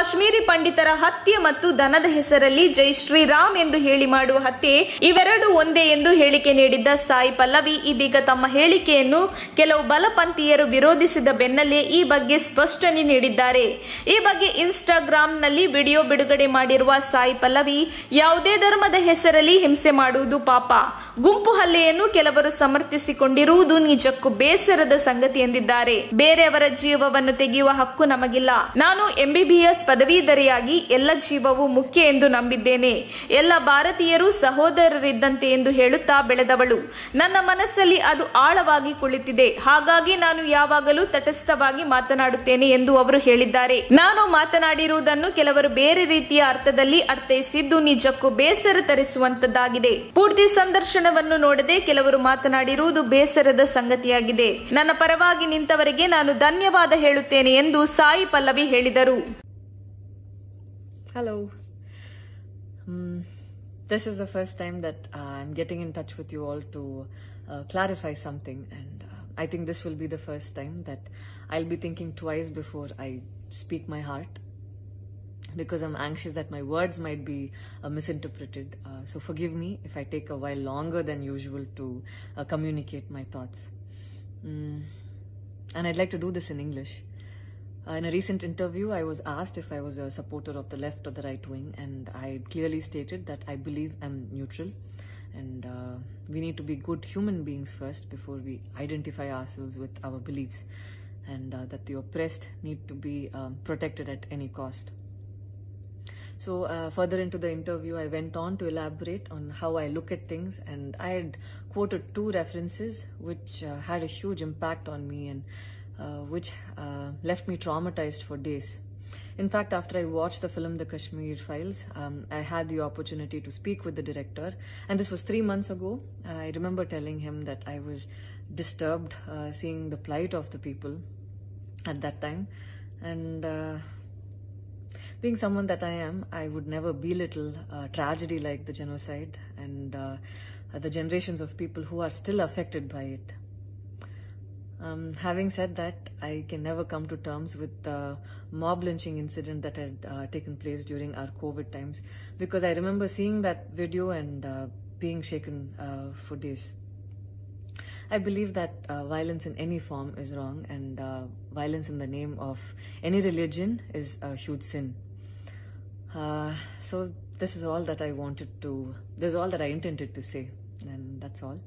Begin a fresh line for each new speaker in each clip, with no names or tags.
ಕಾಶ್ಮೀರಿ ಪಂಡಿತರ ಹತ್ಯೆ ಮತ್ತು ದನದ ಹೆಸರಲ್ಲಿ ಜೈ ಶ್ರೀರಾಮ್ ಎಂದು ಹೇಳಿ ಮಾಡುವ ಹತ್ಯೆ ಇವೆರಡು ಒಂದೇ ಎಂದು ಹೇಳಿಕೆ ನೀಡಿದ್ದ ಸಾಯಿ ಪಲ್ಲವಿ ಇದೀಗ ತಮ್ಮ ಹೇಳಿಕೆಯನ್ನು ಕೆಲವು ಬಲಪಂಥೀಯರು ವಿರೋಧಿಸಿದ ಬೆನ್ನಲ್ಲೇ ಈ ಬಗ್ಗೆ ಸ್ಪಷ್ಟನೆ ನೀಡಿದ್ದಾರೆ. ಈ ಬಗ್ಗೆ ಇನ್ಸ್ಟಾಗ್ರಾಂನಲ್ಲಿ ವಿಡಿಯೋ ಬಿಡುಗಡೆ ಮಾಡಿರುವ ಸಾಯಿ ಪಲ್ಲವಿ, ಯಾವುದೇ ಧರ್ಮದ ಹೆಸರಲ್ಲಿ ಹಿಂಸೆ ಮಾಡುವುದು ಪಾಪ, ಗುಂಪು ಹಲ್ಲೆಯನ್ನು ಕೆಲವರು ಸಮರ್ಥಿಸಿಕೊಂಡಿರುವುದು ನಿಜಕ್ಕೂ ಬೇಸರದ ಸಂಗತಿ ಎಂದಿದ್ದಾರೆ. ಬೇರೆಯವರ ಜೀವವನ್ನು ತೆಗೆಯುವ ಹಕ್ಕು ನಮಗಿಲ್ಲ. ನಾನು MBBS ಪದವೀಧರೆಯಾಗಿ ಎಲ್ಲ ಜೀವವು ಮುಖ್ಯ ಎಂದು ನಂಬಿದ್ದೇನೆ. ಎಲ್ಲ ಭಾರತೀಯರು ಸಹೋದರರಿದ್ದಂತೆ ಎಂದು ಹೇಳುತ್ತಾ ಬೆಳೆದವಳು. ನನ್ನ ಮನಸ್ಸಲ್ಲಿ ಅದು ಆಳವಾಗಿ ಕುಳಿತಿದೆ. ಹಾಗಾಗಿ ನಾನು ಯಾವಾಗಲೂ ತಟಸ್ಥವಾಗಿ ಮಾತನಾಡುತ್ತೇನೆ ಎಂದು ಅವರು ಹೇಳಿದ್ದಾರೆ. ನಾನು ಮಾತನಾಡಿರುವುದನ್ನು ಕೆಲವರು ಬೇರೆ ರೀತಿಯ ಅರ್ಥದಲ್ಲಿ ಅರ್ಥೈಸಿದ್ದು ನಿಜಕ್ಕೂ ಬೇಸರ ತರಿಸುವಂತದ್ದಾಗಿದೆ. ಪೂರ್ತಿ ಸಂದರ್ಶನವನ್ನು ನೋಡದೆ ಕೆಲವರು ಮಾತನಾಡಿರುವುದು ಬೇಸರದ ಸಂಗತಿಯಾಗಿದೆ. ನನ್ನ ಪರವಾಗಿ ನಿಂತವರಿಗೆ ನಾನು ಧನ್ಯವಾದ ಹೇಳುತ್ತೇನೆ ಎಂದು ಸಾಯಿ ಪಲ್ಲವಿ ಹೇಳಿದರು.
Hello. This is the first time that I'm getting in touch with you all to clarify something, and I think this will be the first time that I'll be thinking twice before I speak my heart, because I'm anxious that my words might be misinterpreted. So forgive me if I take a while longer than usual to communicate my thoughts. And I'd like to do this in English. In a recent interview, I was asked if I was a supporter of the left or the right wing, and I clearly stated that I believe I'm neutral, and we need to be good human beings first before we identify ourselves with our beliefs, and that the oppressed need to be protected at any cost. So further into the interview, I went on to elaborate on how I look at things, and I had quoted two references which had a huge impact on me, and which left me traumatized for days. In fact, after I watched the film The Kashmir Files, I had the opportunity to speak with the director, and this was 3 months ago. I remember telling him that I was disturbed seeing the plight of the people at that time, and being someone that I am, I would never belittle tragedy like the genocide and the generations of people who are still affected by it. Having said that, I can never come to terms with the mob lynching incident that had taken place during our COVID times, because I remember seeing that video and being shaken for days. I believe that violence in any form is wrong, and violence in the name of any religion is a huge sin. So this is all that I wanted to, this is all that I intended to say, and that's all.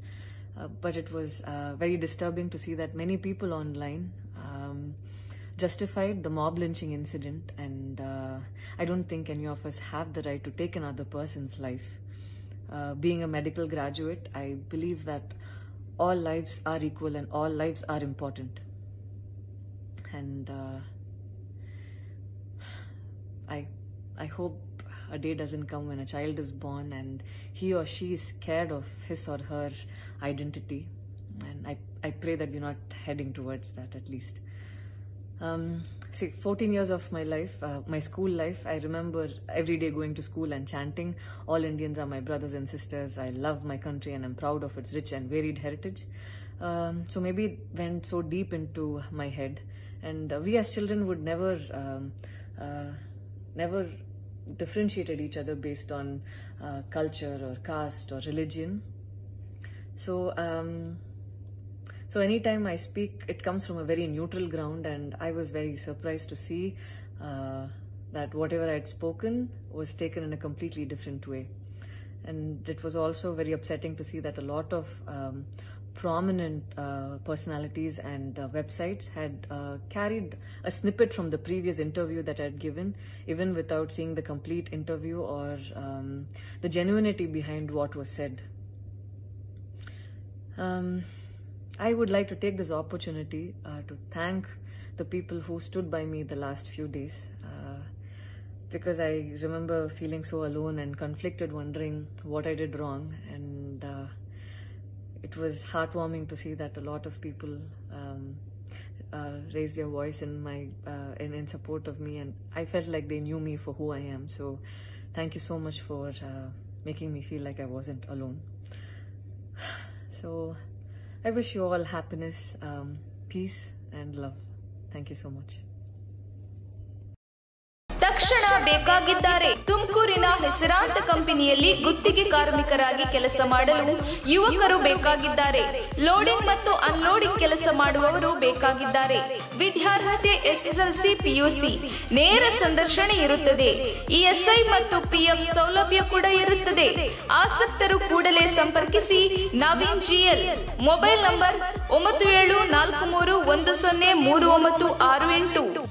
But it was very disturbing to see that many people online justified the mob lynching incident, and I don't think any of us have the right to take another person's life. Being a medical graduate, I believe that all lives are equal and all lives are important. And I hope a day doesn't come when a child is born and he or she is scared of his or her identity, and I pray that we're not heading towards that, at least. See, 14 years of my life, my school life, I remember every day going to school and chanting, all Indians are my brothers and sisters, I love my country and I'm proud of its rich and varied heritage. So maybe it went so deep into my head, and we as children would never differentiated each other based on culture or caste or religion. So anytime I speak, it comes from a very neutral ground, and I was very surprised to see that whatever I had spoken was taken in a completely different way. And it was also very upsetting to see that a lot of prominent personalities and websites had carried a snippet from the previous interview that I had given, even without seeing the complete interview or the genuinity behind what was said. I would like to take this opportunity to thank the people who stood by me the last few days, because I remember feeling so alone and conflicted, wondering what I did wrong, and it was heartwarming to see that a lot of people raised their voice in support of me, and I felt like they knew me for who I am. So thank you so much for making me feel like I wasn't alone. So I wish you all happiness, peace and love. Thank you so much.
ತಕ್ಷಣ ಬೇಕಾಗಿದ್ದಾರೆ. ತುಮಕೂರಿನ ಹೆಸರಾಂತ ಕಂಪನಿಯಲ್ಲಿ ಗುತ್ತಿಗೆ ಕಾರ್ಮಿಕರಾಗಿ ಕೆಲಸ ಮಾಡಲು ಯುವಕರು ಬೇಕಾಗಿದ್ದಾರೆ. Loading ಮತ್ತು ಅನ್ಲೋಡಿಂಗ್ ಕೆಲಸ ಮಾಡುವವರು ಬೇಕಾಗಿದ್ದಾರೆ. ವಿದ್ಯಾರ್ಹತೆ SSLC PUC. ನೇರ ಸಂದರ್ಶನ ಇರುತ್ತದೆ. ESI ಮತ್ತು PF ಸೌಲಭ್ಯ ಕೂಡ ಇರುತ್ತದೆ. ಆಸಕ್ತರು ಕೂಡಲೇ ಸಂಪರ್ಕಿಸಿ. ನವೀನ್ GL. Mobile number 9743103968.